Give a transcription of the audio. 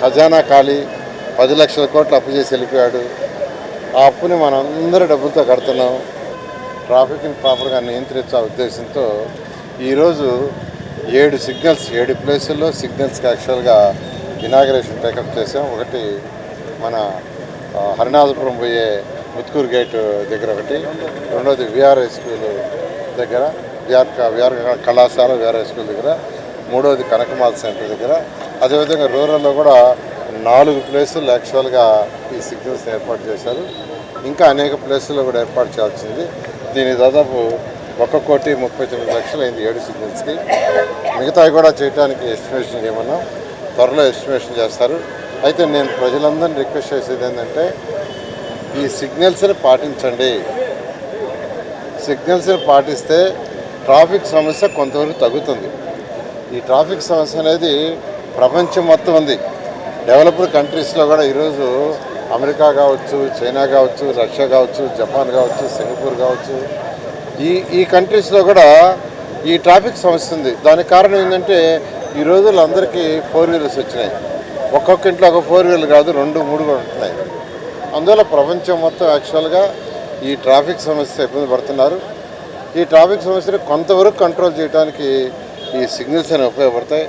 ఖజానా ఖాళీ, 10 లక్షల కోట్లు అప్పు చేసి వెళ్ళిపోయాడు. ఆ అప్పుని మనం అందరూ డబ్బులతో కడుతున్నాం. ట్రాఫిక్ని ప్రాపర్గా నియంత్రించే ఉద్దేశంతో ఈరోజు 7 ప్లేసుల్లో సిగ్నల్స్కి యాక్చువల్గా ఇనాగరేషన్ టేకప్ చేసాం. ఒకటి మన హరినాథపురం పోయే ముత్కూరు గేటు దగ్గర ఒకటి, రెండోది విఆర్ హై స్కూల్ దగ్గర, విఆర్ కళాశాల విఆర్ హై స్కూల్ దగ్గర, మూడోది కనకమాల సెంటర్ దగ్గర. అదేవిధంగా రూరల్లో కూడా 4 ప్లేసులు యాక్చువల్గా ఈ సిగ్నల్స్ ఏర్పాటు చేశారు. ఇంకా అనేక ప్లేసుల్లో కూడా ఏర్పాటు చేయాల్సింది. దీనికి దాదాపు 1,39,00,000 అయింది 7 సిగ్నల్స్కి. మిగతావి కూడా చేయడానికి ఎస్టిమేషన్ చేయమన్నాం. త్వరలో ఎస్టిమేషన్ చేస్తారు. అయితే నేను ప్రజలందరినీ రిక్వెస్ట్ చేసేది ఏంటంటే, ఈ సిగ్నల్స్ని పాటించండి. సిగ్నల్స్ని పాటిస్తే ట్రాఫిక్ సమస్య కొంతవరకు తగ్గుతుంది. ఈ ట్రాఫిక్ సమస్య అనేది ప్రపంచం మొత్తం ఉంది. డెవలప్డ్ కంట్రీస్లో కూడా ఈరోజు అమెరికా కావచ్చు, చైనా కావచ్చు, రష్యా కావచ్చు, జపాన్ కావచ్చు, సింగపూర్ కావచ్చు, ఈ కంట్రీస్లో కూడా ఈ ట్రాఫిక్ సమస్య ఉంది. దానికి కారణం ఏంటంటే ఈ రోజుల్లో అందరికీ 4 వీలర్స్ వచ్చినాయి. ఒక్కొక్క ఇంట్లో ఒక 4 వీలర్ కాదు, 2, 3 కూడా ఉంటున్నాయి. అందువల్ల ప్రపంచం మొత్తం యాక్చువల్గా ఈ ట్రాఫిక్ సమస్య ఇబ్బంది పడుతున్నారు. ఈ ట్రాఫిక్ సమస్యను కొంతవరకు కంట్రోల్ చేయడానికి ఈ సిగ్నల్స్ అనేవి ఉపయోగపడతాయి.